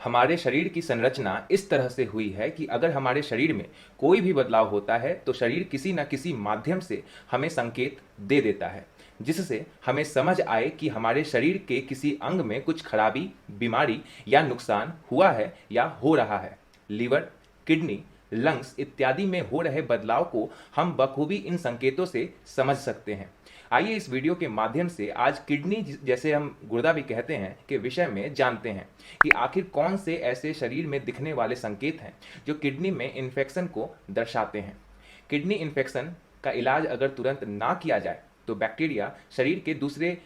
हमारे शरीर की संरचना इस तरह से हुई है कि अगर हमारे शरीर में कोई भी बदलाव होता है तो शरीर किसी न किसी माध्यम से हमें संकेत दे देता है, जिससे हमें समझ आए कि हमारे शरीर के किसी अंग में कुछ खराबी, बीमारी या नुकसान हुआ है या हो रहा है। लीवर, किडनी, लंग्स इत्यादि में हो रहे बदलाव को हम बखूबी इन संकेतों से समझ सकते हैं। आइए इस वीडियो के माध्यम से आज किडनी, जैसे हम गुर्दा भी कहते हैं, के विषय में जानते हैं कि आखिर कौन से ऐसे शरीर में दिखने वाले संकेत हैं जो किडनी में इन्फेक्शन को दर्शाते हैं। किडनी इन्फेक्शन का इलाज अगर तुरंत ना किया जाए तो बैक्टीरिया शरीर के दूसरे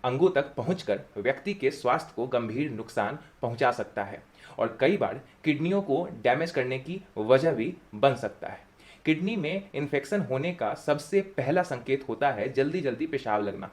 अंगों तक पहुंचकर व्यक्ति के स्वास्थ्य को गंभीर नुकसान पहुंचा सकता है और कई बार किडनियों को डैमेज करने की वजह भी बन सकता है। किडनी में इन्फेक्शन होने का सबसे पहला संकेत होता है जल्दी जल्दी पेशाब लगना।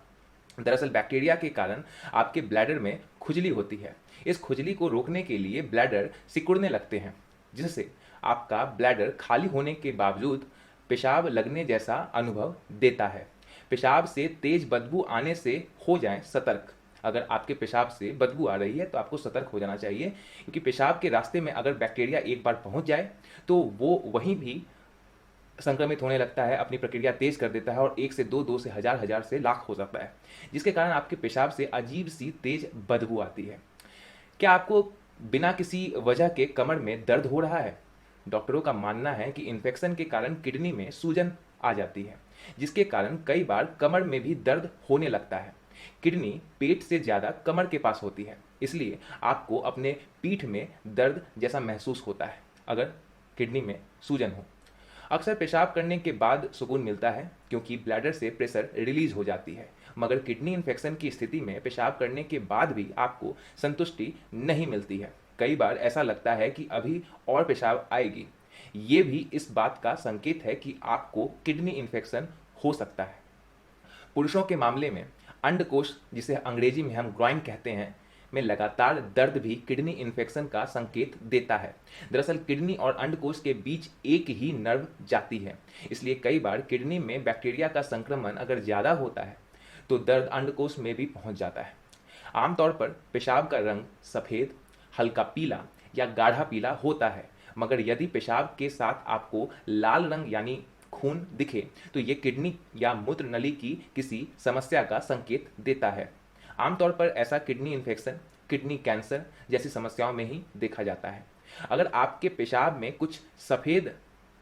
दरअसल बैक्टीरिया के कारण आपके ब्लैडर में खुजली होती है। इस खुजली को रोकने के लिए ब्लैडर सिकुड़ने लगते हैं, जिससे आपका ब्लैडर खाली होने के बावजूद पेशाब लगने जैसा अनुभव देता है। पेशाब से तेज बदबू आने से हो जाएं सतर्क। अगर आपके पेशाब से बदबू आ रही है तो आपको सतर्क हो जाना चाहिए, क्योंकि पेशाब के रास्ते में अगर बैक्टीरिया एक बार पहुंच जाए तो वो वहीं भी संक्रमित होने लगता है, अपनी प्रक्रिया तेज कर देता है और 1 से 2, 2 से हजार, हजार से लाख हो सकता है, जिसके कारण आपके पेशाब से अजीब सी तेज बदबू आती है। क्या आपको बिना किसी वजह के कमर में दर्द हो रहा है? डॉक्टरों का मानना है कि इन्फेक्शन के कारण किडनी में सूजन आ जाती है, जिसके कारण कई बार कमर में भी दर्द होने लगता है। किडनी पेट से ज़्यादा कमर के पास होती है, इसलिए आपको अपने पीठ में दर्द जैसा महसूस होता है अगर किडनी में सूजन हो। अक्सर पेशाब करने के बाद सुकून मिलता है, क्योंकि ब्लैडर से प्रेशर रिलीज हो जाती है, मगर किडनी इन्फेक्शन की स्थिति में पेशाब करने के बाद भी आपको संतुष्टि नहीं मिलती है। कई बार ऐसा लगता है कि अभी और पेशाब आएगी। ये भी इस बात का संकेत है कि आपको किडनी इन्फेक्शन हो सकता है। पुरुषों के मामले में अंडकोश, जिसे अंग्रेजी में हम ग्रॉइन कहते हैं, में लगातार दर्द भी किडनी इन्फेक्शन का संकेत देता है। दरअसल किडनी और अंडकोश के बीच एक ही नर्व जाती है, इसलिए कई बार किडनी में बैक्टीरिया का संक्रमण अगर ज़्यादा होता है तो दर्द अंडकोश में भी पहुंच जाता है। आमतौर पर पेशाब का रंग सफ़ेद, हल्का पीला या गाढ़ा पीला होता है, मगर यदि पेशाब के साथ आपको लाल रंग यानी खून दिखे तो ये किडनी या मूत्र नली की किसी समस्या का संकेत देता है। आमतौर पर ऐसा किडनी इन्फेक्शन किडनी कैंसर जैसी समस्याओं में ही देखा जाता है। अगर आपके पेशाब में कुछ सफ़ेद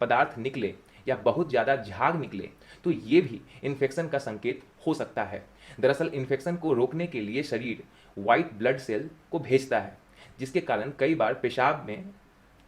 पदार्थ निकले या बहुत ज़्यादा झाग निकले तो ये भी इन्फेक्शन का संकेत हो सकता है। दरअसल इन्फेक्शन को रोकने के लिए शरीर वाइट ब्लड सेल को भेजता है, जिसके कारण कई बार पेशाब में,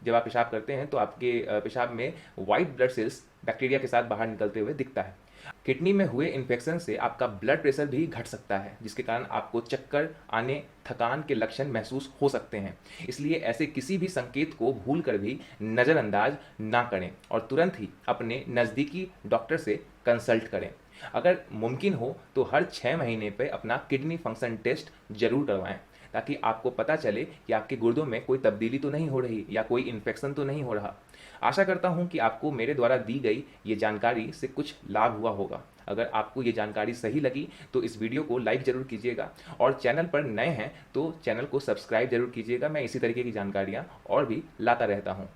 जब आप पेशाब करते हैं तो आपके पेशाब में वाइट ब्लड सेल्स बैक्टीरिया के साथ बाहर निकलते हुए दिखता है। किडनी में हुए इन्फेक्शन से आपका ब्लड प्रेशर भी घट सकता है, जिसके कारण आपको चक्कर आने, थकान के लक्षण महसूस हो सकते हैं। इसलिए ऐसे किसी भी संकेत को भूलकर भी नज़रअंदाज ना करें और तुरंत ही अपने नज़दीकी डॉक्टर से कंसल्ट करें। अगर मुमकिन हो तो हर 6 महीने पर अपना किडनी फंक्शन टेस्ट जरूर करवाएं, ताकि आपको पता चले कि आपके गुर्दों में कोई तब्दीली तो नहीं हो रही या कोई इन्फेक्शन तो नहीं हो रहा। आशा करता हूं कि आपको मेरे द्वारा दी गई ये जानकारी से कुछ लाभ हुआ होगा। अगर आपको ये जानकारी सही लगी तो इस वीडियो को लाइक ज़रूर कीजिएगा और चैनल पर नए हैं तो चैनल को सब्सक्राइब जरूर कीजिएगा। मैं इसी तरीके की जानकारियाँ और भी लाता रहता हूँ।